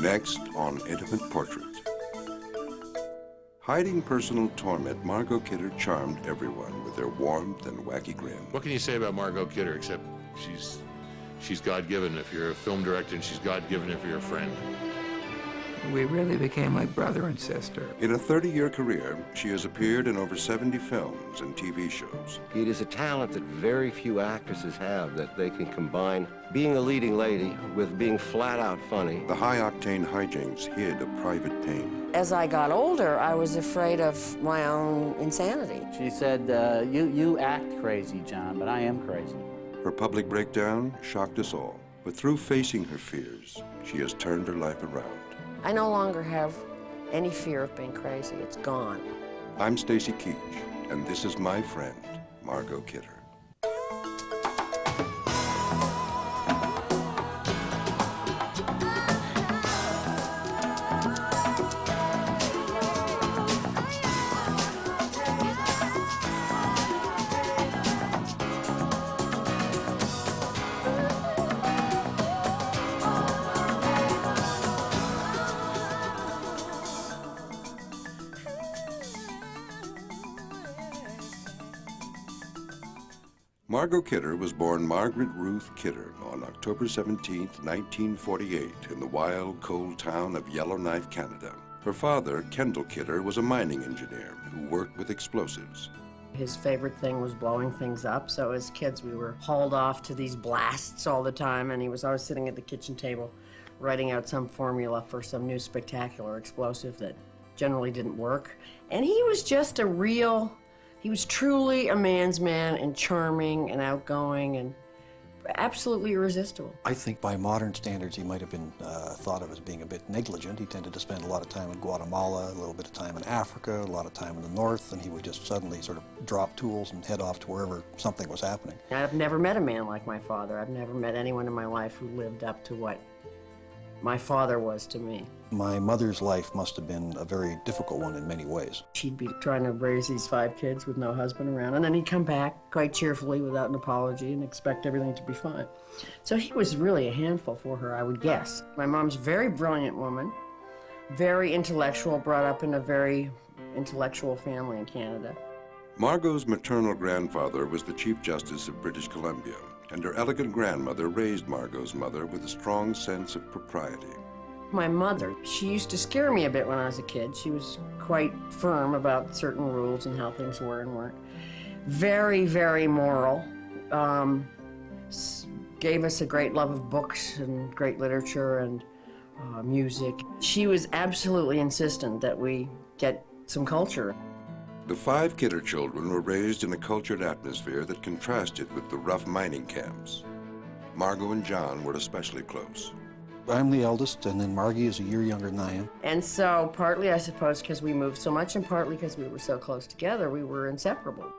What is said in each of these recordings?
Next on Intimate Portrait. Hiding personal torment, Margot Kidder charmed everyone with their warmth and wacky grin. What can you say about Margot Kidder except she's God-given if you're a film director, and she's God-given if you're a friend. We really became like brother and sister. In a 30-year career, she has appeared in over 70 films and TV shows. It is a talent that very few actresses have, that they can combine being a leading lady with being flat-out funny. The high-octane hijinks hid a private pain. As I got older, I was afraid of my own insanity. She said, you act crazy, John, but I am crazy. Her public breakdown shocked us all, but through facing her fears, she has turned her life around. I no longer have any fear of being crazy. It's gone. I'm Stacy Keach, and this is my friend, Margot Kidder. Margot Kidder was born Margaret Ruth Kidder on October 17, 1948, in the wild, cold town of Yellowknife, Canada. Her father, Kendall Kidder, was a mining engineer who worked with explosives. His favorite thing was blowing things up, so as kids we were hauled off to these blasts all the time, and he was always sitting at the kitchen table writing out some formula for some new spectacular explosive that generally didn't work. And he was just he was truly a man's man, and charming and outgoing and absolutely irresistible. I think by modern standards he might have been thought of as being a bit negligent. He tended to spend a lot of time in Guatemala, a little bit of time in Africa, a lot of time in the north, and he would just suddenly sort of drop tools and head off to wherever something was happening. I've never met a man like my father. I've never met anyone in my life who lived up to what my father was to me. My mother's life must have been a very difficult one in many ways. She'd be trying to raise these 5 kids with no husband around, and then he'd come back quite cheerfully without an apology and expect everything to be fine. So he was really a handful for her, I would guess. My mom's a very brilliant woman, very intellectual, brought up in a very intellectual family in Canada. Margot's maternal grandfather was the Chief Justice of British Columbia, and her elegant grandmother raised Margot's mother with a strong sense of propriety. My mother, she used to scare me a bit when I was a kid. She was quite firm about certain rules and how things were and weren't. Very, very moral. Gave us a great love of books and great literature and music. She was absolutely insistent that we get some culture. The 5 Kidder children were raised in a cultured atmosphere that contrasted with the rough mining camps. Margot and John were especially close. I'm the eldest, and then Margie is a year younger than I am. And so, partly, I suppose, because we moved so much, and partly because we were so close together, we were inseparable.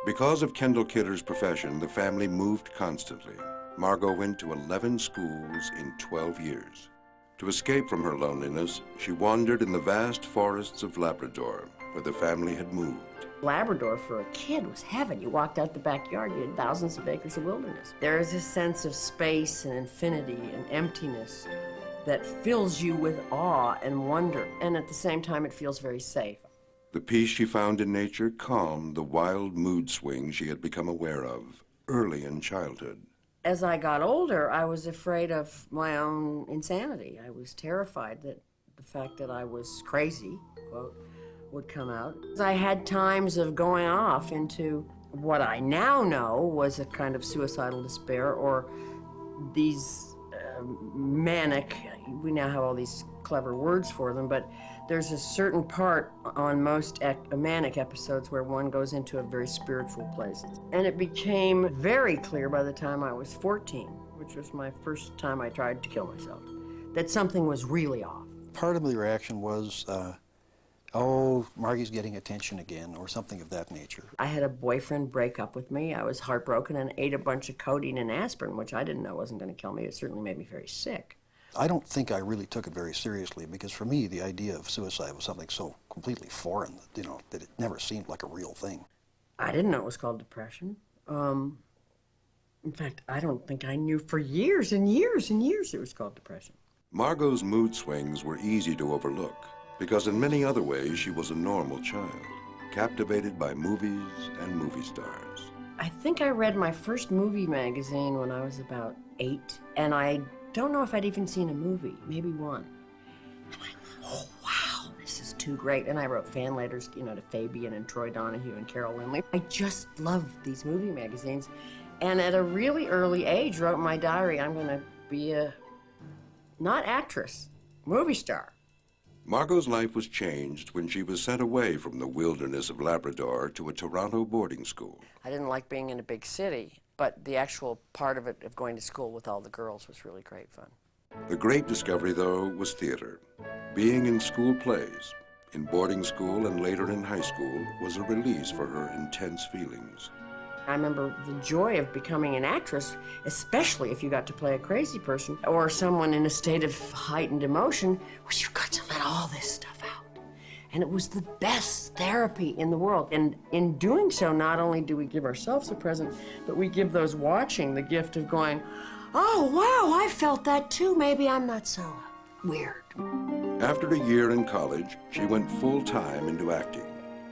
Because of Kendall Kidder's profession, the family moved constantly. Margot went to 11 schools in 12 years. To escape from her loneliness, she wandered in the vast forests of Labrador, where the family had moved. Labrador for a kid was heaven. You walked out the backyard, you had thousands of acres of wilderness. There is a sense of space and infinity and emptiness that fills you with awe and wonder, and at the same time it feels very safe. The peace she found in nature calmed the wild mood swings she had become aware of early in childhood. As I got older, I was afraid of my own insanity. I was terrified that the fact that I was crazy, quote, would come out. I had times of going off into what I now know was a kind of suicidal despair, or these manic, we now have all these clever words for them, but there's a certain part on most manic episodes where one goes into a very spiritual place. And it became very clear by the time I was 14, which was my first time I tried to kill myself, that something was really off. Part of the reaction was, oh, Margie's getting attention again, or something of that nature. I had a boyfriend break up with me. I was heartbroken and ate a bunch of codeine and aspirin, which I didn't know wasn't going to kill me. It certainly made me very sick. I don't think I really took it very seriously, because for me, the idea of suicide was something so completely foreign that, that it never seemed like a real thing. I didn't know it was called depression. In fact, I don't think I knew for years and years and years it was called depression. Margot's mood swings were easy to overlook because in many other ways she was a normal child, captivated by movies and movie stars. I think I read my first movie magazine when I was about 8, and I don't know if I'd even seen a movie, maybe one. And I thought, oh, wow, this is too great. And I wrote fan letters, to Fabian and Troy Donahue and Carol Lindley. I just loved these movie magazines. And at a really early age, wrote in my diary, I'm gonna be a, not actress, movie star. Margot's life was changed when she was sent away from the wilderness of Labrador to a Toronto boarding school. I didn't like being in a big city, but the actual part of it, of going to school with all the girls, was really great fun. The great discovery, though, was theater. Being in school plays, in boarding school and later in high school, was a release for her intense feelings. I remember the joy of becoming an actress, especially if you got to play a crazy person or someone in a state of heightened emotion, was you got to let all this stuff out. And it was the best therapy in the world. And in doing so, not only do we give ourselves a present, but we give those watching the gift of going, oh, wow, I felt that too. Maybe I'm not so weird. After a year in college, she went full-time into acting.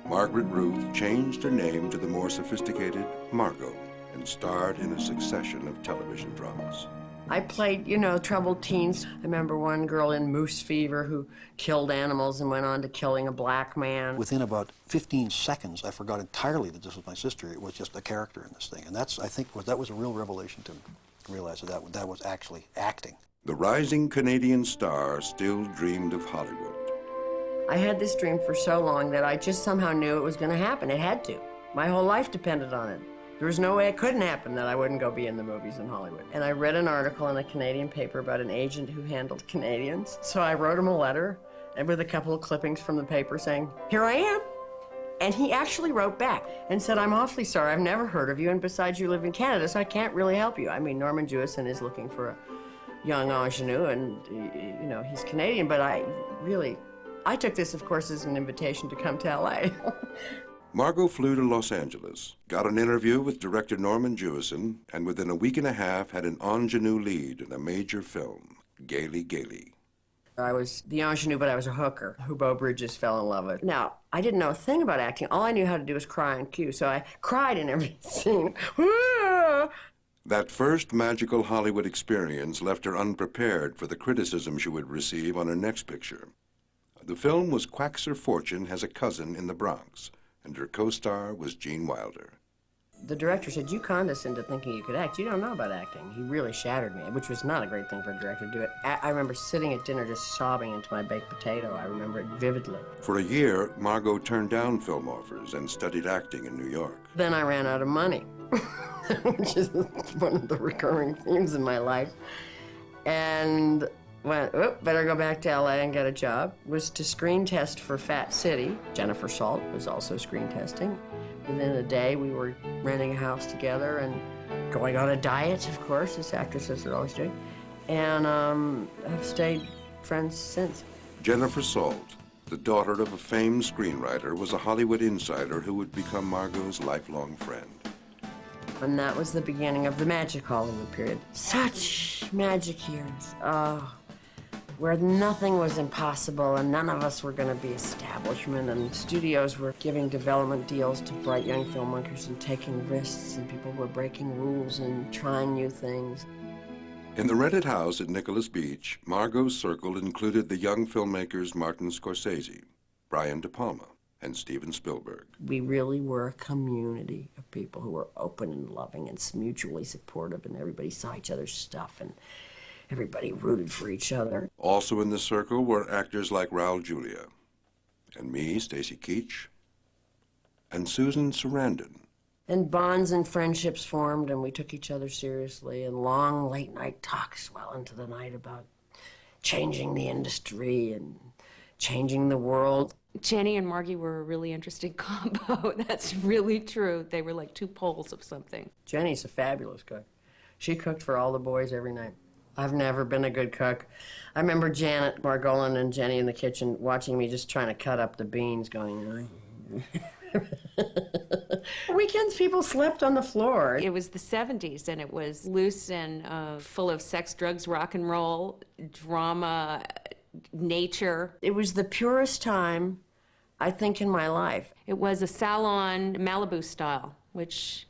Margaret Ruth changed her name to the more sophisticated Margot and starred in a succession of television dramas. I played, troubled teens. I remember one girl in Moose Fever who killed animals and went on to killing a black man. Within about 15 seconds, I forgot entirely that this was my sister. It was just a character in this thing. And that's, I think, that was a real revelation to me, to realize that was actually acting. The rising Canadian star still dreamed of Hollywood. I had this dream for so long that I just somehow knew it was going to happen. It had to. My whole life depended on it. There was no way it couldn't happen that I wouldn't go be in the movies in Hollywood. And I read an article in a Canadian paper about an agent who handled Canadians. So I wrote him a letter and with a couple of clippings from the paper saying, here I am. And he actually wrote back and said, I'm awfully sorry, I've never heard of you, and besides you live in Canada, so I can't really help you. I mean, Norman Jewison is looking for a young ingenue, and he's Canadian, but I took this, of course, as an invitation to come to LA. Margot flew to Los Angeles, got an interview with director Norman Jewison, and within a week and a half had an ingenue lead in a major film, Gaily Gaily. I was the ingenue, but I was a hooker who Beau Bridges fell in love with. Now, I didn't know a thing about acting. All I knew how to do was cry on cue, so I cried in every scene. That first magical Hollywood experience left her unprepared for the criticism she would receive on her next picture. The film was Quack Sir Fortune Has a Cousin in the Bronx, and her co-star was Gene Wilder. The director said, you condescend to thinking you could act. You don't know about acting. He really shattered me, which was not a great thing for a director to do it. I remember sitting at dinner just sobbing into my baked potato. I remember it vividly. For a year, Margot turned down film offers and studied acting in New York. Then I ran out of money, which is one of the recurring themes in my life. And went, better go back to LA and get a job. Was to screen test for Fat City. Jennifer Salt was also screen testing. Within a day, we were renting a house together and going on a diet, of course, as actresses are always doing, and have stayed friends since. Jennifer Salt, the daughter of a famed screenwriter, was a Hollywood insider who would become Margot's lifelong friend. And that was the beginning of the magic Hollywood period. Such magic years. Where nothing was impossible and none of us were going to be establishment, and studios were giving development deals to bright young filmmakers and taking risks, and people were breaking rules and trying new things. In the rented house at Nicholas Beach, Margot's circle included the young filmmakers Martin Scorsese, Brian De Palma, and Steven Spielberg. We really were a community of people who were open and loving and mutually supportive, and everybody saw each other's stuff, and everybody rooted for each other. Also in the circle were actors like Raul Julia, and me, Stacy Keach, and Susan Sarandon. And bonds and friendships formed, and we took each other seriously, and long late-night talks well into the night about changing the industry and changing the world. Jenny and Margie were a really interesting combo. That's really true. They were like two poles of something. Jenny's a fabulous cook. She cooked for all the boys every night. I've never been a good cook. I remember Janet Margolin and Jenny in the kitchen watching me just trying to cut up the beans, going, Weekends, people slept on the floor. It was the 70s, and it was loose and full of sex, drugs, rock and roll, drama, nature. It was the purest time, I think, in my life. It was a salon Malibu style, which,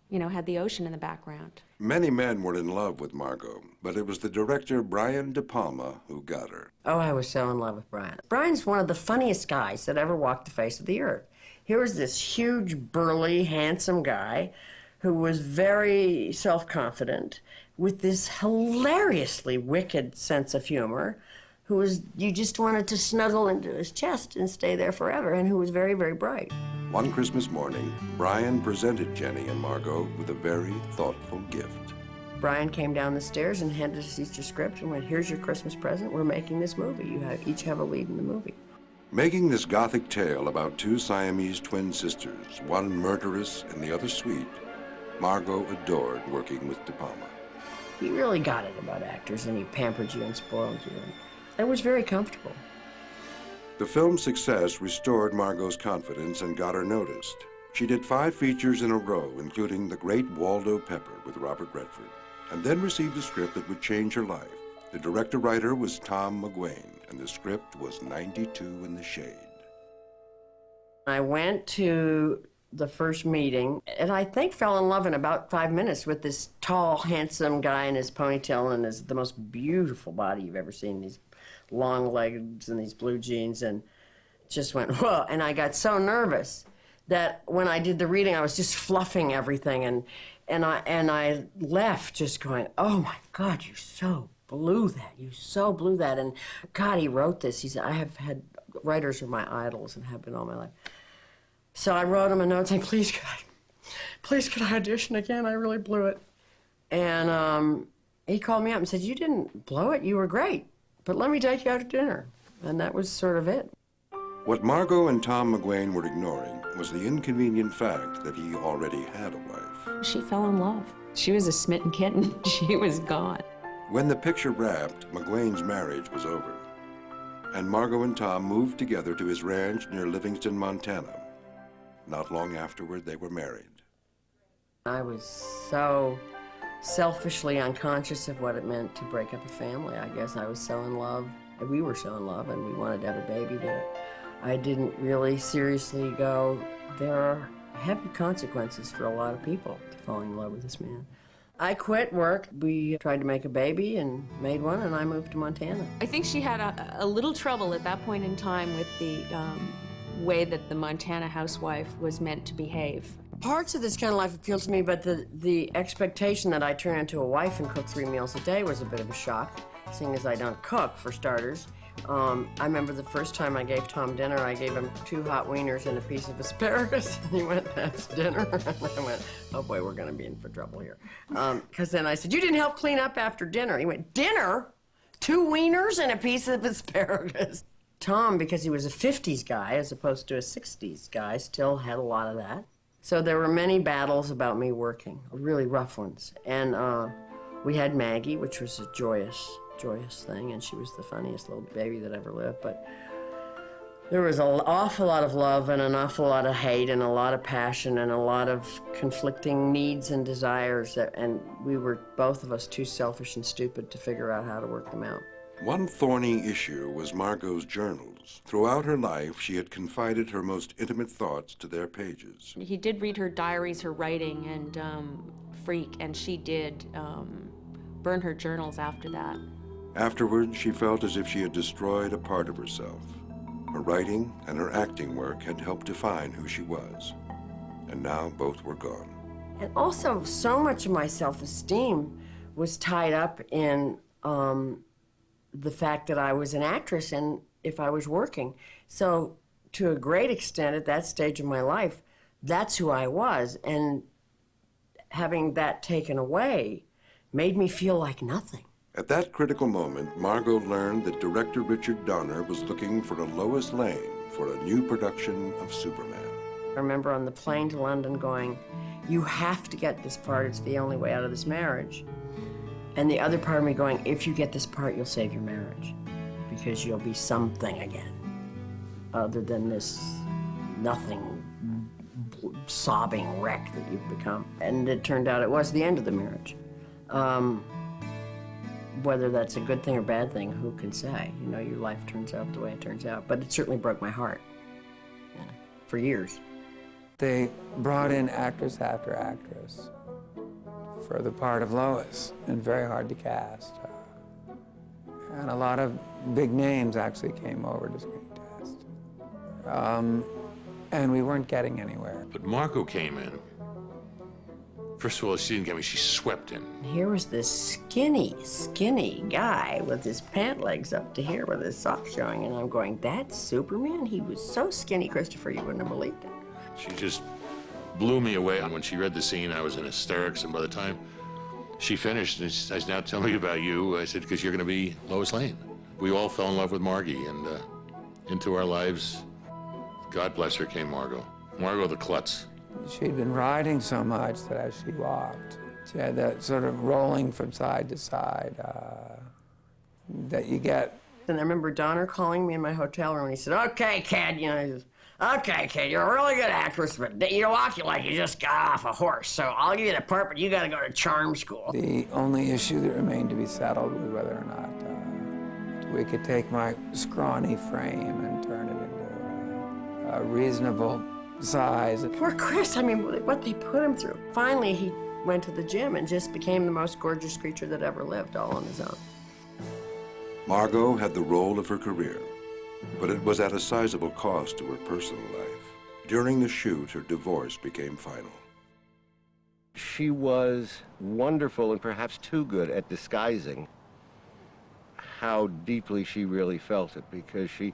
you know, had the ocean in the background. Many men were in love with Margot, but it was the director Brian De Palma who got her. Oh, I was so in love with Brian. Brian's one of the funniest guys that ever walked the face of the earth. Here was this huge, burly, handsome guy who was very self-confident, with this hilariously wicked sense of humor, who was, you just wanted to snuggle into his chest and stay there forever, and who was very, very bright. One Christmas morning, Brian presented Jenny and Margot with a very thoughtful gift. Brian came down the stairs and handed us each a script and went, here's your Christmas present, we're making this movie. You each have a lead in the movie. Making this gothic tale about two Siamese twin sisters, one murderous and the other sweet, Margot adored working with De Palma. He really got it about actors, and he pampered you and spoiled you. And it was very comfortable. The film's success restored Margot's confidence and got her noticed. She did 5 features in a row, including The Great Waldo Pepper with Robert Redford, and then received a script that would change her life. The director-writer was Tom McGuane, and the script was 92 in the Shade. I went to the first meeting, and I think fell in love in about 5 minutes with this tall, handsome guy in his ponytail and the most beautiful body you've ever seen, these long legs and these blue jeans, and just went, whoa. And I got so nervous that when I did the reading, I was just fluffing everything, and I left just going, oh my God, you so blew that. You so blew that. And God, he wrote this. He said, I have had, writers are my idols and have been all my life. So I wrote him a note saying, please could I audition again? I really blew it. And he called me up and said, you didn't blow it, you were great, but let me take you out to dinner. And that was sort of it. What Margot and Tom McGuane were ignoring was the inconvenient fact that he already had a wife. She fell in love. She was a smitten kitten. She was gone. When the picture wrapped, McGuane's marriage was over, and Margot and Tom moved together to his ranch near Livingston, Montana. Not long afterward, they were married. I was so selfishly unconscious of what it meant to break up a family. I guess I was so in love, and we were so in love, and we wanted to have a baby that I didn't really seriously go, there are heavy consequences for a lot of people to falling in love with this man. I quit work. We tried to make a baby and made one, and I moved to Montana. I think she had a little trouble at that point in time with the way that the Montana housewife was meant to behave. Parts of this kind of life appealed to me, but the expectation that I turn into a wife and cook 3 meals a day was a bit of a shock, seeing as I don't cook, for starters. I remember the first time I gave Tom dinner, I gave him 2 hot wieners and a piece of asparagus, and he went, that's dinner? And I went, oh boy, we're gonna be in for trouble here. Because then I said, you didn't help clean up after dinner. He went, dinner? 2 wieners and a piece of asparagus. Tom, because he was a 50s guy as opposed to a 60s guy, still had a lot of that. So there were many battles about me working, really rough ones. And we had Maggie, which was a joyous thing, and she was the funniest little baby that ever lived. But there was an awful lot of love and an awful lot of hate and a lot of passion and a lot of conflicting needs and desires, and we were, both of us, too selfish and stupid to figure out how to work them out. One thorny issue was Margot's journals. Throughout her life, she had confided her most intimate thoughts to their pages. He did read her diaries, her writing, and freak, and she did burn her journals after that. Afterward, she felt as if she had destroyed a part of herself. Her writing and her acting work had helped define who she was, and now both were gone. And also, so much of my self-esteem was tied up in the fact that I was an actress and if I was working. So to a great extent at that stage of my life, that's who I was. And having that taken away made me feel like nothing. At that critical moment, Margot learned that director Richard Donner was looking for a Lois Lane for a new production of Superman. I remember on the plane to London going, you have to get this part, it's the only way out of this marriage. And the other part of me going, if you get this part, you'll save your marriage, because you'll be something again, other than this nothing sobbing wreck that you've become. And it turned out it was the end of the marriage. Whether that's a good thing or bad thing, who can say? You know, your life turns out the way it turns out. But it certainly broke my heart, yeah, for years. They brought in actress after actress for the part of Lois, and very hard to cast. And a lot of big names actually came over to screen test. And we weren't getting anywhere. But Margot came in. First of all, she didn't get me, she swept in. Here was this skinny guy with his pant legs up to here with his socks showing, and I'm going, that's Superman? He was so skinny, Christopher, you wouldn't have believed it. She just blew me away. And when she read the scene, I was in hysterics, and by the time she finished, and she says, now tell me about you. I said, because you're going to be Lois Lane. We all fell in love with Margie, and into our lives, God bless her, came Margot. Margot the klutz. She'd been riding so much that as she walked, she had that sort of rolling from side to side that you get. And I remember Donner calling me in my hotel room, and he said, okay, kid, you know, he says, okay, kid, you're a really good actress, but you walk like you just got off a horse, so I'll give you the part, but you got to go to charm school. The only issue that remained to be settled was whether or not we could take my scrawny frame and turn it into a reasonable size. Poor Chris, I mean, what they put him through. Finally, he went to the gym and just became the most gorgeous creature that ever lived, all on his own. Margot had the role of her career, but it was at a sizable cost to her personal life. During the shoot, her divorce became final. She was wonderful and perhaps too good at disguising how deeply she really felt it, because she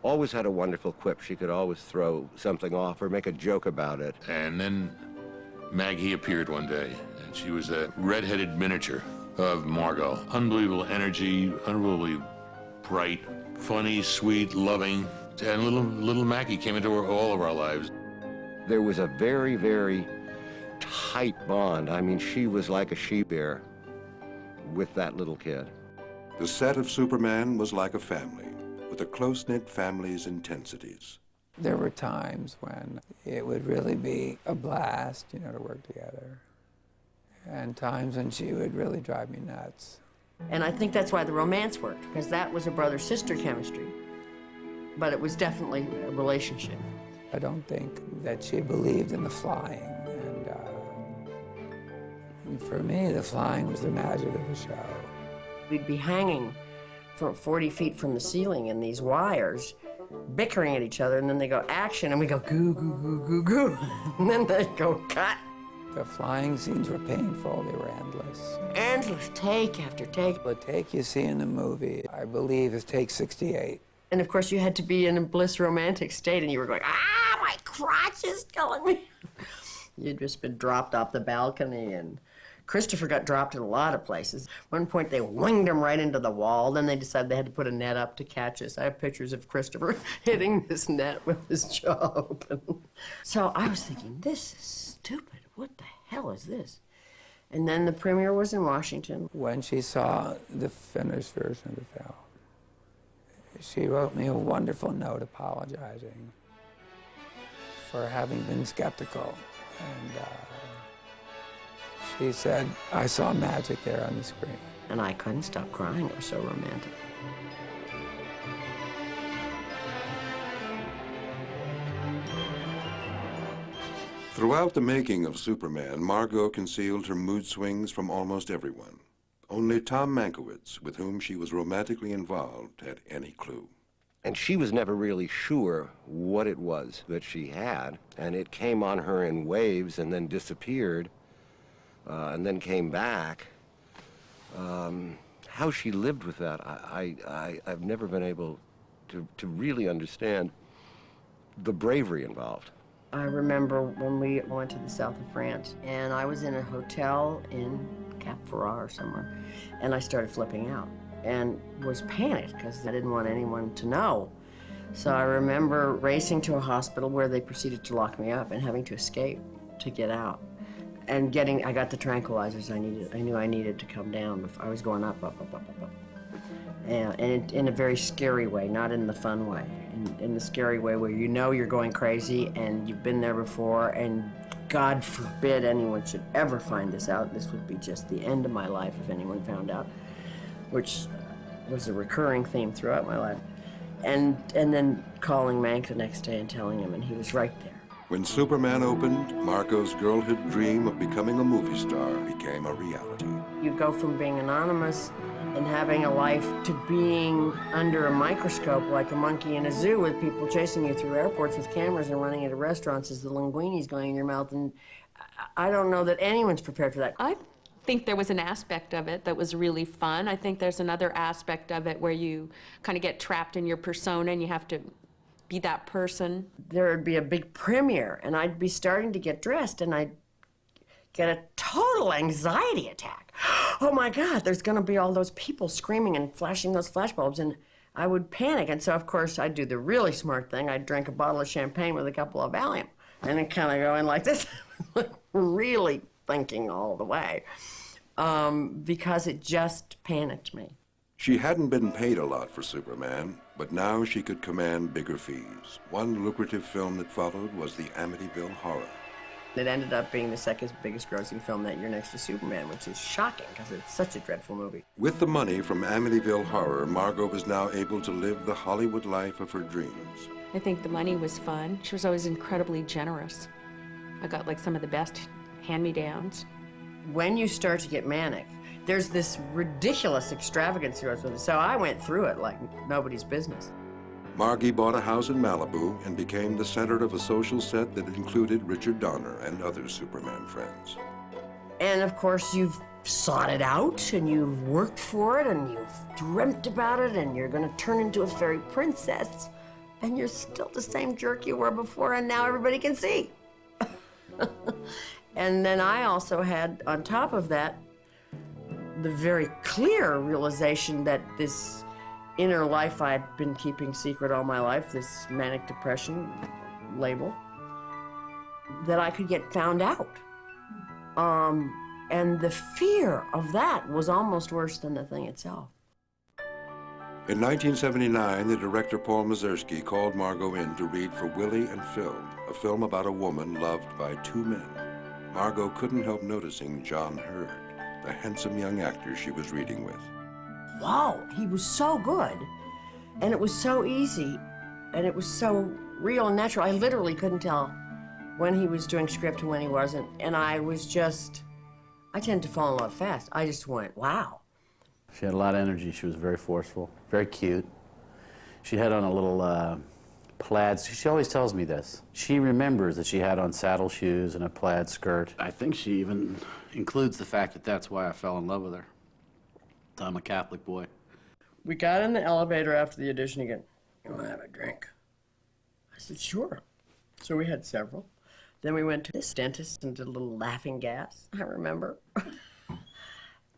always had a wonderful quip. She could always throw something off or make a joke about it. And then Maggie appeared one day, and she was a red-headed miniature of Margot. Unbelievable energy, unbelievably bright, funny, sweet, loving. And little Maggie came into all of our lives. There was a very, very tight bond. I mean, she was like a she-bear with that little kid. The set of Superman was like a family, with a close-knit family's intensities. There were times when it would really be a blast, you know, to work together. And times when she would really drive me nuts. And I think that's why the romance worked, because that was a brother-sister chemistry. But it was definitely a relationship. I don't think that she believed in the flying. And for me, the flying was the magic of the show. We'd be hanging from 40 feet from the ceiling in these wires, bickering at each other, and then they go action, and we go goo, goo, goo, goo, goo. And then they go cut. The flying scenes were painful, they were endless. Endless, take after take. The take you see in the movie, I believe, is take 68. And of course you had to be in a bliss romantic state, and you were going, ah, my crotch is killing me. You'd just been dropped off the balcony, and Christopher got dropped in a lot of places. At one point, they winged him right into the wall. Then they decided they had to put a net up to catch us. I have pictures of Christopher hitting this net with his jaw open. So I was thinking, this is stupid. What the hell is this? And then the premiere was in Washington. When she saw the finished version of the film, she wrote me a wonderful note apologizing for having been skeptical. And she said, I saw magic there on the screen. And I couldn't stop crying. It was so romantic. Throughout the making of Superman, Margot concealed her mood swings from almost everyone. Only Tom Mankiewicz, with whom she was romantically involved, had any clue. And she was never really sure what it was that she had, and it came on her in waves and then disappeared, and then came back. How she lived with that, I've never been able to really understand the bravery involved. I remember when we went to the south of France, and I was in a hotel in Cap Ferrat or somewhere, and I started flipping out and was panicked because I didn't want anyone to know. So I remember racing to a hospital where they proceeded to lock me up and having to escape to get out. And I got the tranquilizers I needed. I knew I needed to come down. I was going up. And in a very scary way, not in the fun way, in the scary way where you know you're going crazy and you've been there before, and God forbid anyone should ever find this out. This would be just the end of my life if anyone found out, which was a recurring theme throughout my life. And then calling Mank the next day and telling him, and he was right there. When Superman opened, Margot's girlhood dream of becoming a movie star became a reality. You go from being anonymous and having a life to being under a microscope like a monkey in a zoo with people chasing you through airports with cameras and running into restaurants as the linguini's going in your mouth. And I don't know that anyone's prepared for that. I think there was an aspect of it that was really fun. I think there's another aspect of it where you kind of get trapped in your persona and you have to be that person. There would be a big premiere and I'd be starting to get dressed and I'd get a total anxiety attack. Oh my God, there's gonna be all those people screaming and flashing those flashbulbs, and I would panic. And so of course I'd do the really smart thing. I'd drink a bottle of champagne with a couple of Valium and then kind of go in like this, really thinking all the way, because it just panicked me. She hadn't been paid a lot for Superman, but now she could command bigger fees. One lucrative film that followed was the Amityville Horror. It ended up being the second biggest grossing film that year next to Superman, which is shocking because it's such a dreadful movie. With the money from Amityville Horror, Margot was now able to live the Hollywood life of her dreams. I think the money was fun. She was always incredibly generous. I got like some of the best hand-me-downs. When you start to get manic, there's this ridiculous extravagance that goes with it. So I went through it like nobody's business. Margie bought a house in Malibu and became the center of a social set that included Richard Donner and other Superman friends. And of course, you've sought it out and you've worked for it and you've dreamt about it and you're going to turn into a fairy princess and you're still the same jerk you were before, and now everybody can see. And then I also had, on top of that, the very clear realization that this inner life I'd been keeping secret all my life, this manic depression label, that I could get found out. And the fear of that was almost worse than the thing itself. In 1979, the director Paul Mazursky called Margot in to read for Willie and Phil, a film about a woman loved by two men. Margot couldn't help noticing John Hurd, the handsome young actor she was reading with. Wow, he was so good, and it was so easy, and it was so real and natural. I literally couldn't tell when he was doing script and when he wasn't, and I tend to fall in love fast. I just went, wow. She had a lot of energy. She was very forceful, very cute. She had on a little plaid. She always tells me this. She remembers that she had on saddle shoes and a plaid skirt. I think she even includes the fact that that's why I fell in love with her. I'm a Catholic boy. We got in the elevator after the audition again. You want to have a drink? I said, sure. So we had several. Then we went to this dentist and did a little laughing gas, I remember.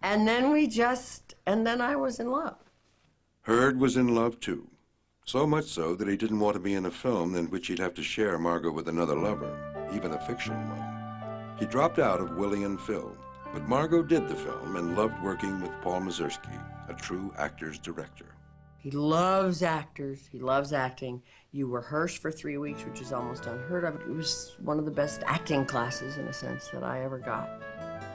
And then I was in love. Hurd was in love too. So much so that he didn't want to be in a film in which he'd have to share Margot with another lover, even a fictional one. He dropped out of Willie and Phil, but Margot did the film and loved working with Paul Mazursky, a true actor's director. He loves actors. He loves acting. You rehearse for 3 weeks, which is almost unheard of. It was one of the best acting classes, in a sense, that I ever got.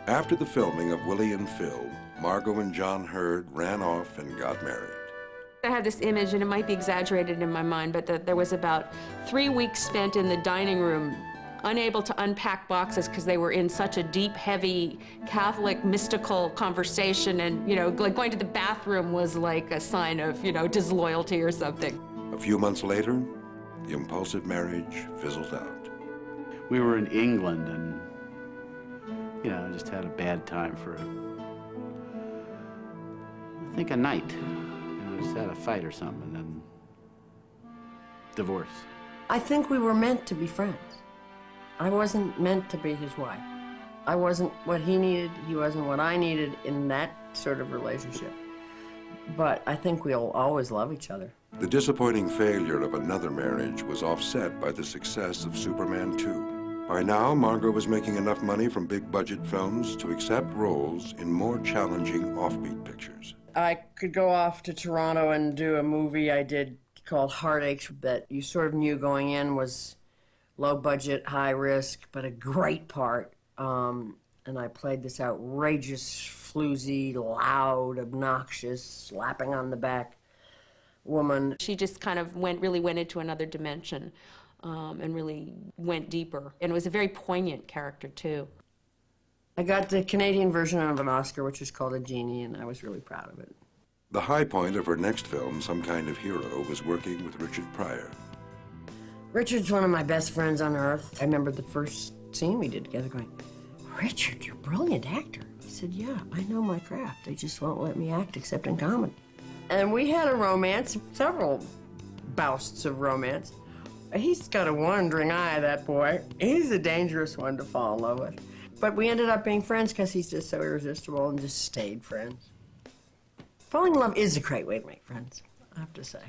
After the filming of Willie and Phil, Margot and John Hurd ran off and got married. I have this image, and it might be exaggerated in my mind, but that there was about 3 weeks spent in the dining room, unable to unpack boxes because they were in such a deep, heavy, Catholic, mystical conversation, and, like going to the bathroom was like a sign of, disloyalty or something. A few months later, the impulsive marriage fizzled out. We were in England, and, I just had a bad time for, I think, a night. I just had a fight or something, and then divorce. I think we were meant to be friends. I wasn't meant to be his wife. I wasn't what he needed, he wasn't what I needed in that sort of relationship. But I think we'll always love each other. The disappointing failure of another marriage was offset by the success of Superman 2. By now, Margot was making enough money from big-budget films to accept roles in more challenging offbeat pictures. I could go off to Toronto and do a movie I did called Heartaches that you sort of knew going in was low budget, high risk, but a great part. And I played this outrageous, floozy, loud, obnoxious, slapping on the back woman. She just kind of really went into another dimension and really went deeper. And it was a very poignant character, too. I got the Canadian version of an Oscar, which is called A Genie, and I was really proud of it. The high point of her next film, Some Kind of Hero, was working with Richard Pryor. Richard's one of my best friends on earth. I remember the first scene we did together going, "Richard, you're a brilliant actor." He said, "Yeah, I know my craft. They just won't let me act except in comedy." And we had a romance, several bouts of romance. He's got a wandering eye, that boy. He's a dangerous one to fall in love with. But we ended up being friends because he's just so irresistible and just stayed friends. Falling in love is a great way to make friends, I have to say.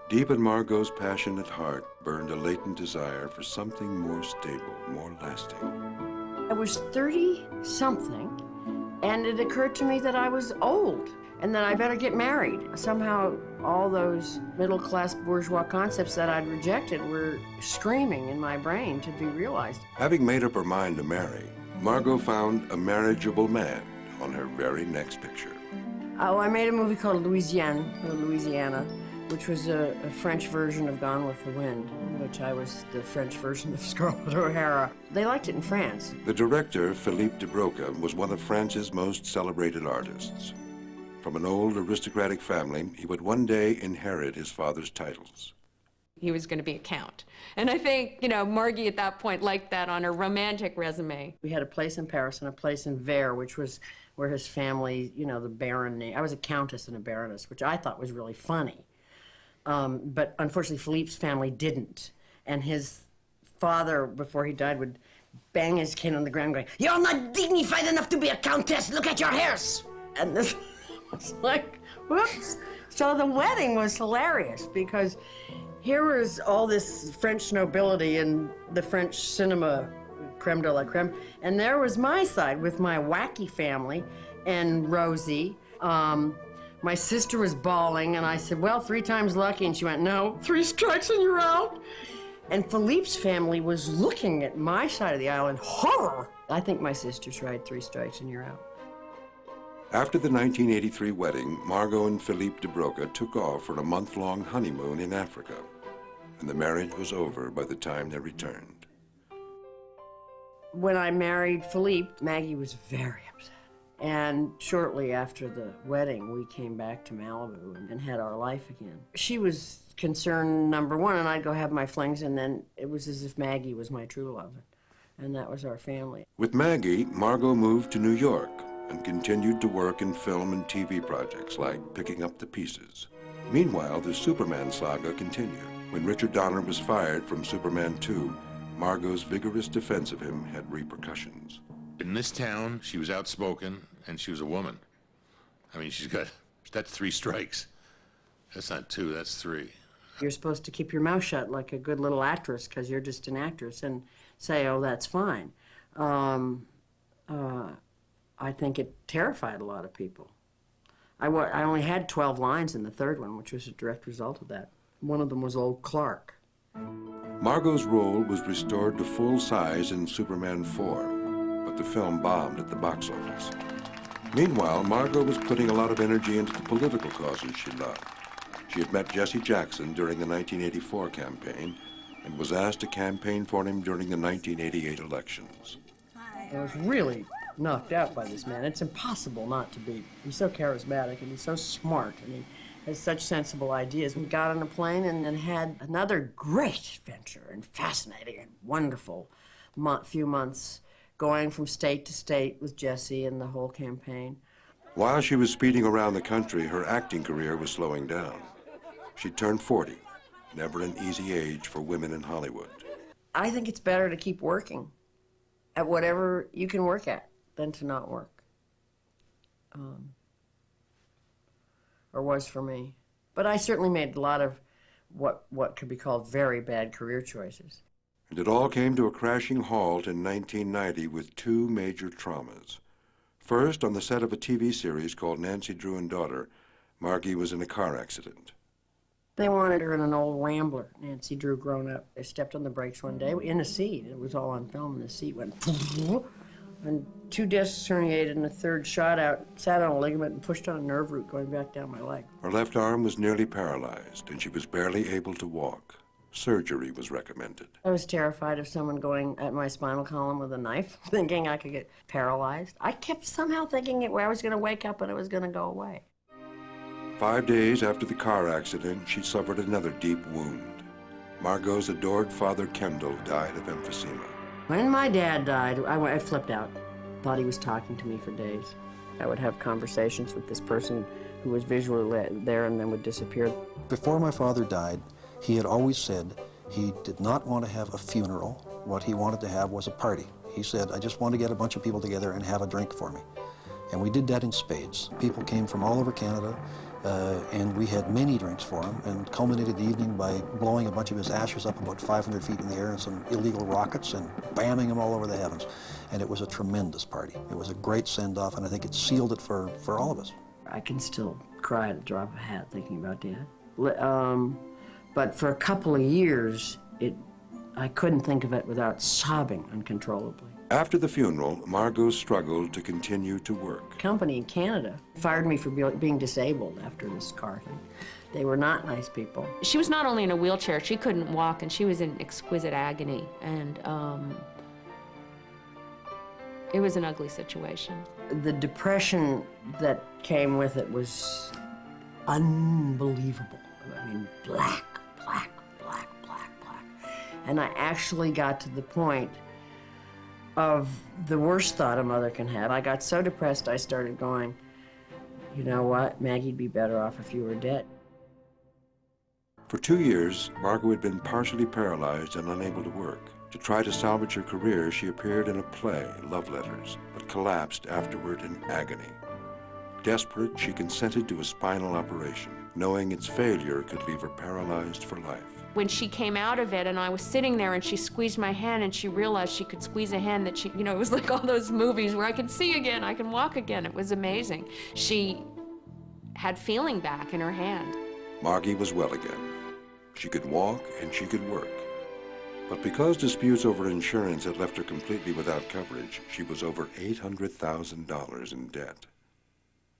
Deep in Margot's passionate heart burned a latent desire for something more stable, more lasting. I was 30-something, and it occurred to me that I was old and that I better get married. Somehow, all those middle-class bourgeois concepts that I'd rejected were screaming in my brain to be realized. Having made up her mind to marry, Margot found a marriageable man on her very next picture. Oh, I made a movie called Louisiana, which was a French version of Gone with the Wind, in which I was the French version of Scarlett O'Hara. They liked it in France. The director, Philippe de Broca, was one of France's most celebrated artists. From an old aristocratic family, he would one day inherit his father's titles. He was going to be a count. And I think, Margie at that point liked that on her romantic resume. We had a place in Paris and a place in Vers, which was where his family, the barony. I was a countess and a baroness, which I thought was really funny. But unfortunately, Philippe's family didn't. And his father, before he died, would bang his cane on the ground going, "You're not dignified enough to be a countess, look at your hairs!" And this was like, whoops. So the wedding was hilarious because here was all this French nobility and the French cinema, creme de la creme, and there was my side with my wacky family and Rosie. My sister was bawling, and I said, "Well, 3 times lucky," and she went, "No, 3 strikes and you're out." And Philippe's family was looking at my side of the aisle in horror. I think my sister's right, 3 strikes and you're out. After the 1983 wedding, Margot and Philippe de Broca took off for a month-long honeymoon in Africa, and the marriage was over by the time they returned. When I married Philippe, Maggie was very upset. And shortly after the wedding, we came back to Malibu and had our life again. She was concern number one, and I'd go have my flings, and then it was as if Maggie was my true love, and that was our family. With Maggie, Margot moved to New York and continued to work in film and TV projects like Picking Up the Pieces. Meanwhile, the Superman saga continued. When Richard Donner was fired from Superman 2, Margot's vigorous defense of him had repercussions. In this town, she was outspoken, and she was a woman. I mean, that's 3 strikes. That's not 2, that's 3. You're supposed to keep your mouth shut like a good little actress because you're just an actress and say, "Oh, that's fine." I think it terrified a lot of people. I only had 12 lines in the third one, which was a direct result of that. One of them was old Clark. Margot's role was restored to full size in Superman 4, but the film bombed at the box office. Meanwhile, Margot was putting a lot of energy into the political causes she loved. She had met Jesse Jackson during the 1984 campaign and was asked to campaign for him during the 1988 elections. I was really knocked out by this man. It's impossible not to be. He's so charismatic and he's so smart and he has such sensible ideas. We got on a plane and then had another great adventure and fascinating and wonderful few months going from state to state with Jesse and the whole campaign. While she was speeding around the country, her acting career was slowing down. She turned 40, never an easy age for women in Hollywood. I think it's better to keep working at whatever you can work at than to not work. Or was for me. But I certainly made a lot of what could be called very bad career choices. And it all came to a crashing halt in 1990 with 2 major traumas. First, on the set of a TV series called Nancy Drew and Daughter, Margie was in a car accident. They wanted her in an old Rambler, Nancy Drew grown up. They stepped on the brakes one day in a seat. It was all on film, and the seat went and 2 discs herniated and a third shot out, sat on a ligament and pushed on a nerve root going back down my leg. Her left arm was nearly paralyzed, and she was barely able to walk. Surgery was recommended. I was terrified of someone going at my spinal column with a knife, thinking I could get paralyzed. I kept somehow thinking I was going to wake up and it was going to go away. 5 days after the car accident, she suffered another deep wound. Margot's adored father, Kendall, died of emphysema. When my dad died, I flipped out. Thought he was talking to me for days. I would have conversations with this person who was visually there and then would disappear. Before my father died, he had always said he did not want to have a funeral. What he wanted to have was a party. He said, I just want to get a bunch of people together and have a drink for me. And we did that in spades. People came from all over Canada, and we had many drinks for him, and culminated the evening by blowing a bunch of his ashes up about 500 feet in the air in some illegal rockets and bamming them all over the heavens. And it was a tremendous party. It was a great send-off, and I think it sealed it for all of us. I can still cry at the drop of a hat thinking about Dad. But for a couple of years, I couldn't think of it without sobbing uncontrollably. After the funeral, Margot struggled to continue to work. Company in Canada fired me for being disabled after this car thing. They were not nice people. She was not only in a wheelchair, she couldn't walk, and she was in exquisite agony. And it was an ugly situation. The depression that came with it was unbelievable. I mean, black. And I actually got to the point of the worst thought a mother can have. I got so depressed, I started going, you know what, Maggie'd be better off if you were dead. For 2 years, Margot had been partially paralyzed and unable to work. To try to salvage her career, she appeared in a play, Love Letters, but collapsed afterward in agony. Desperate, she consented to a spinal operation, knowing its failure could leave her paralyzed for life. When she came out of it and I was sitting there and she squeezed my hand and she realized she could squeeze a hand that she, it was like all those movies where I can see again, I can walk again. It was amazing. She had feeling back in her hand. Margie was well again. She could walk and she could work. But because disputes over insurance had left her completely without coverage, she was over $800,000 in debt.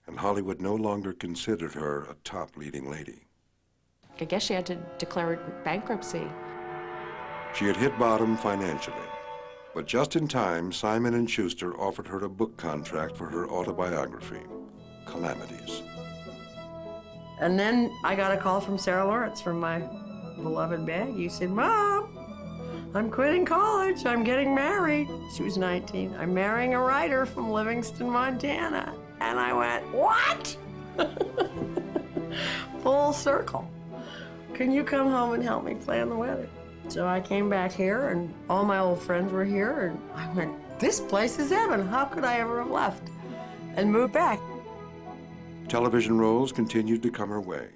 And Hollywood no longer considered her a top leading lady. I guess she had to declare bankruptcy. She had hit bottom financially, but just in time, Simon & Schuster offered her a book contract for her autobiography, Calamities. And then I got a call from Sarah Lawrence from my beloved Maggie. She said, Mom, I'm quitting college. I'm getting married. She was 19. I'm marrying a writer from Livingston, Montana. And I went, what? Full circle. Can you come home and help me plan the wedding? So I came back here, and all my old friends were here, and I went, this place is heaven. How could I ever have left? And moved back. Television roles continued to come her way.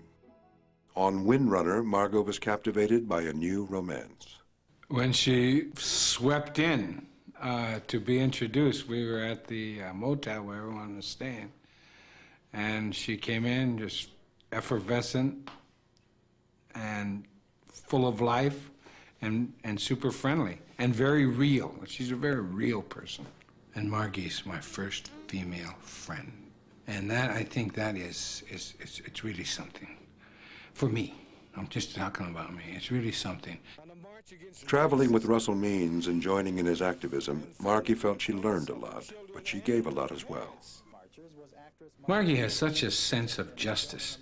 On Windrunner, Margot was captivated by a new romance. When she swept in to be introduced, we were at the motel where everyone was staying, and she came in just effervescent and full of life and super friendly and very real. She's a very real person. And Margie's my first female friend. And that, I think that it's really something. For me, I'm just talking about me, it's really something. Traveling with Russell Means and joining in his activism, Margie felt she learned a lot, but she gave a lot as well. Margie has such a sense of justice.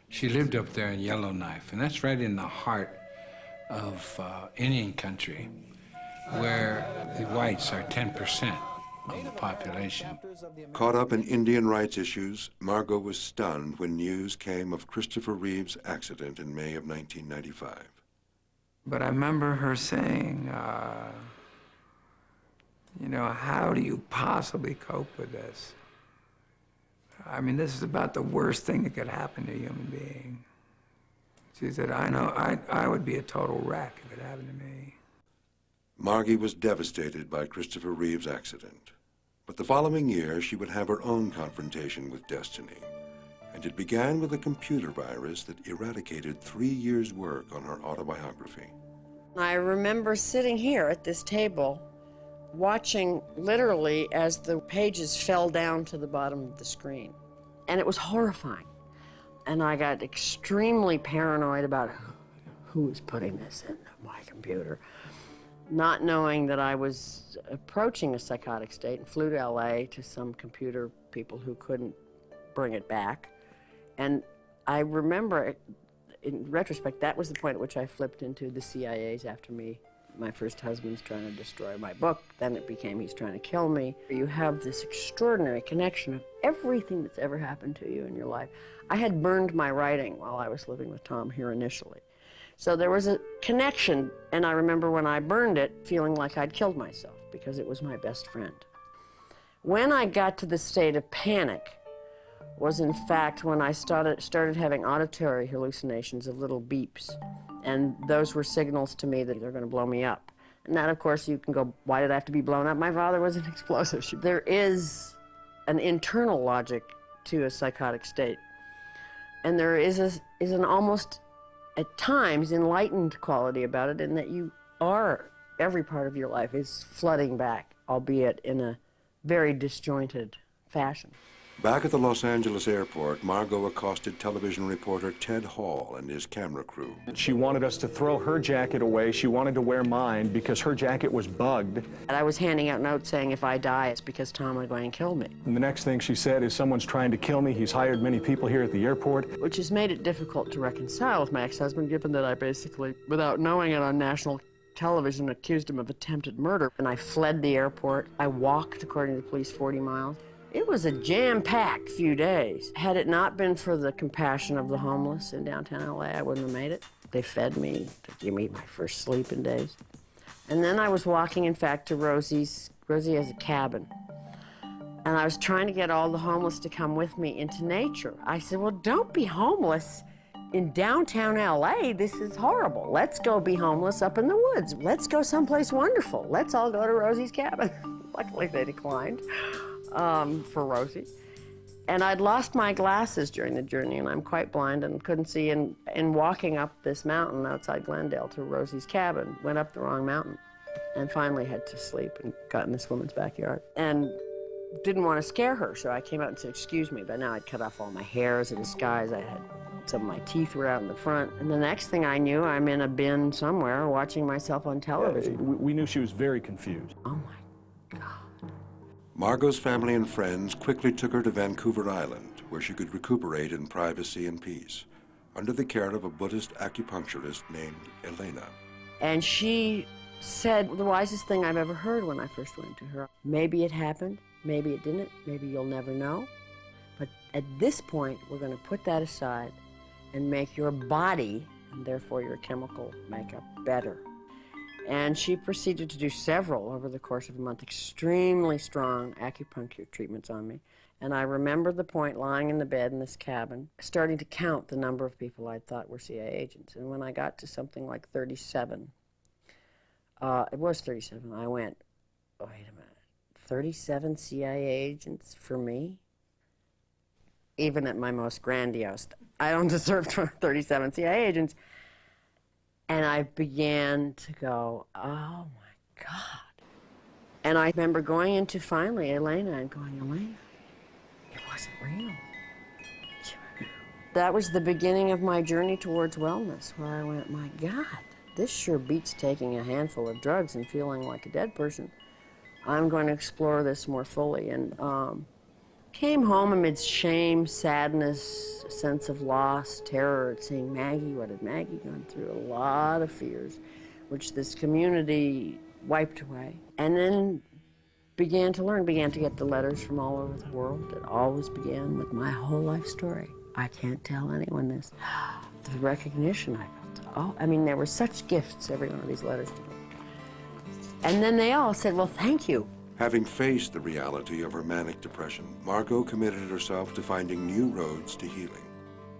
She lived up there in Yellowknife, and that's right in the heart of Indian country, where the whites are 10% of the population. Caught up in Indian rights issues, Margot was stunned when news came of Christopher Reeve's accident in May of 1995. But I remember her saying, how do you possibly cope with this? I mean, this is about the worst thing that could happen to a human being. She said, I know, I would be a total wreck if it happened to me. Margie was devastated by Christopher Reeve's accident. But the following year, she would have her own confrontation with destiny And it began with a computer virus that eradicated 3 years' work on her autobiography. I remember sitting here at this table, watching literally as the pages fell down to the bottom of the screen. And it was horrifying. And I got extremely paranoid about who was putting this in my computer. Not knowing that I was approaching a psychotic state, and flew to LA to some computer people who couldn't bring it back. And I remember, in retrospect, that was the point at which I flipped into the CIA's after me. My first husband's trying to destroy my book, then it became he's trying to kill me. You have this extraordinary connection of everything that's ever happened to you in your life. I had burned my writing while I was living with Tom here initially. So there was a connection, and I remember when I burned it, feeling like I'd killed myself because it was my best friend. When I got to the state of panic was in fact when I started having auditory hallucinations of little beeps. And those were signals to me that they're going to blow me up. And that, of course, you can go, why did I have to be blown up? My father was an explosive. There is an internal logic to a psychotic state. And there is an almost, at times, enlightened quality about it, in that you are, every part of your life is flooding back, albeit in a very disjointed fashion. Back at the Los Angeles airport, Margot accosted television reporter Ted Hall and his camera crew. She wanted us to throw her jacket away. She wanted to wear mine because her jacket was bugged. And I was handing out notes saying, if I die, it's because Tom is going to kill me. And the next thing she said is, someone's trying to kill me. He's hired many people here at the airport. Which has made it difficult to reconcile with my ex-husband, given that I basically, without knowing it on national television, accused him of attempted murder. And I fled the airport. I walked, according to the police, 40 miles. It was a jam-packed few days. Had it not been for the compassion of the homeless in downtown LA, I wouldn't have made it. They fed me, to give me my first sleep in days. And then I was walking, in fact, to Rosie's. Rosie has a cabin. And I was trying to get all the homeless to come with me into nature. I said, well, don't be homeless in downtown LA. This is horrible. Let's go be homeless up in the woods. Let's go someplace wonderful. Let's all go to Rosie's cabin. Luckily, they declined. For Rosie. And I'd lost my glasses during the journey, and I'm quite blind and couldn't see. And walking up this mountain outside Glendale to Rosie's cabin, went up the wrong mountain, and finally had to sleep and got in this woman's backyard. And didn't want to scare her, so I came out and said, excuse me, but now I'd cut off all my hair as a disguise. I had some of my teeth were out in the front. And the next thing I knew, I'm in a bin somewhere watching myself on television. We knew she was very confused. Oh my God. Margot's family and friends quickly took her to Vancouver Island, where she could recuperate in privacy and peace, under the care of a Buddhist acupuncturist named Elena. And she said the wisest thing I've ever heard when I first went to her. Maybe it happened, maybe it didn't, maybe you'll never know. But at this point, we're going to put that aside and make your body, and therefore your chemical makeup, better. And she proceeded to do several over the course of a month, extremely strong acupuncture treatments on me. And I remember the point lying in the bed in this cabin, starting to count the number of people I thought were CIA agents. And when I got to something like 37, it was 37, I went, wait a minute, 37 CIA agents for me? Even at my most grandiose, I don't deserve 37 CIA agents. And I began to go, oh my God. And I remember going into finally Elena and going, Elena, it wasn't real. That was the beginning of my journey towards wellness, where I went, my God, this sure beats taking a handful of drugs and feeling like a dead person. I'm going to explore this more fully. And came home amidst shame, sadness, a sense of loss, terror at seeing Maggie. What had Maggie gone through? A lot of fears, which this community wiped away. And then began to learn, began to get the letters from all over the world. It always began with my whole life story. I can't tell anyone this. The recognition I felt. Oh, I mean, there were such gifts, every one of these letters to me. And then they all said, well, thank you. Having faced the reality of her manic depression, Margot committed herself to finding new roads to healing.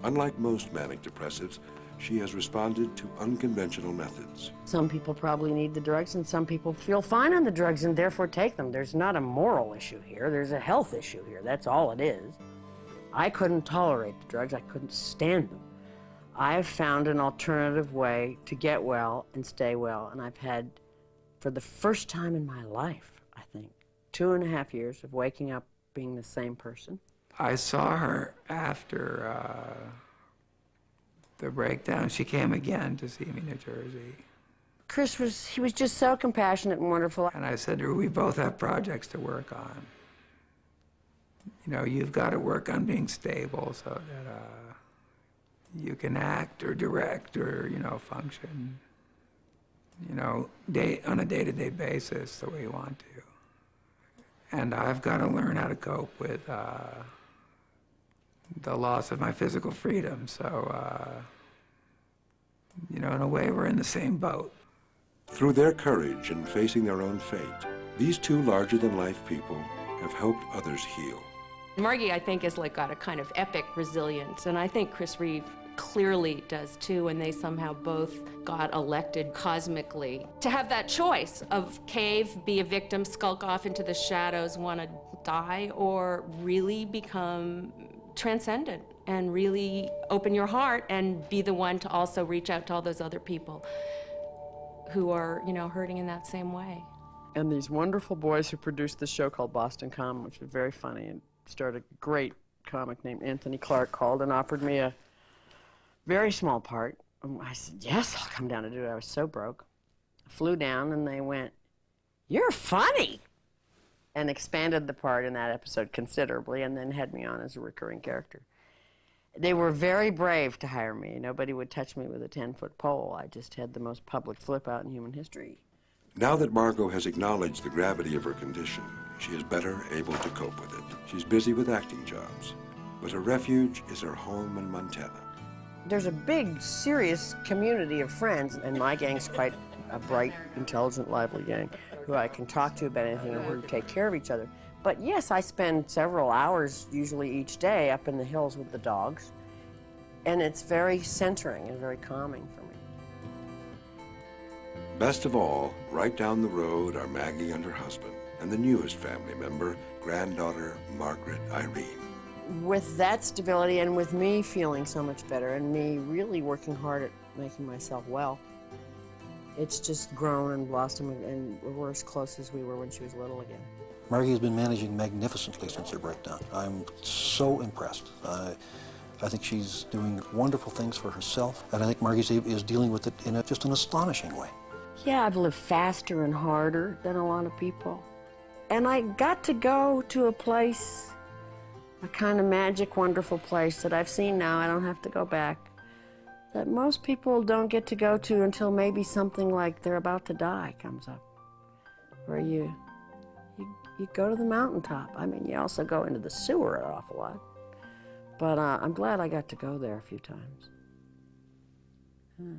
Unlike most manic depressives, she has responded to unconventional methods. Some people probably need the drugs, and some people feel fine on the drugs and therefore take them. There's not a moral issue here. There's a health issue here. That's all it is. I couldn't tolerate the drugs. I couldn't stand them. I have found an alternative way to get well and stay well, and I've had, for the first time in my life, I think, 2.5 years of waking up being the same person. I saw her after the breakdown. She came again to see me in New Jersey. Chris he was just so compassionate and wonderful. And I said to her, we both have projects to work on. You know, you've got to work on being stable so that you can act or direct or, you know, function, you know, on a day-to-day basis the way you want to. And I've got to learn how to cope with the loss of my physical freedom. So, you know, in a way, we're in the same boat. Through their courage in facing their own fate, these two larger-than-life people have helped others heal. Margie, I think, has got a kind of epic resilience, and I think Chris Reeve clearly does too, and they somehow both got elected cosmically. To have that choice of cave, be a victim, skulk off into the shadows, want to die, or really become transcendent and really open your heart and be the one to also reach out to all those other people who are, you know, hurting in that same way. And these wonderful boys who produced this show called Boston Common, which was very funny, and started a great comic named Anthony Clark, called and offered me a very small part. I said, yes, I'll come down to do it. I was so broke. I flew down and they went, you're funny, and expanded the part in that episode considerably and then had me on as a recurring character. They were very brave to hire me. Nobody would touch me with a 10-foot pole. I just had the most public flip out in human history. Now that Margot has acknowledged the gravity of her condition, she is better able to cope with it. She's busy with acting jobs, but her refuge is her home in Montana. There's a big, serious community of friends, and my gang's quite a bright, intelligent, lively gang who I can talk to about anything and who take care of each other. But yes, I spend several hours, usually each day, up in the hills with the dogs, and it's very centering and very calming for me. Best of all, right down the road are Maggie and her husband, and the newest family member, granddaughter Margaret Irene. With that stability and with me feeling so much better and me really working hard at making myself well, it's just grown and blossomed, and we're as close as we were when she was little again. Margie has been managing magnificently since her breakdown. I'm so impressed. I think she's doing wonderful things for herself, and I think Margie is dealing with it in just an astonishing way. Yeah, I've lived faster and harder than a lot of people. And I got to go to a place, a kind of magic, wonderful place that I've seen now, I don't have to go back, that most people don't get to go to until maybe something like they're about to die comes up, where you go to the mountaintop. I mean, you also go into the sewer an awful lot. But I'm glad I got to go there a few times. Yeah.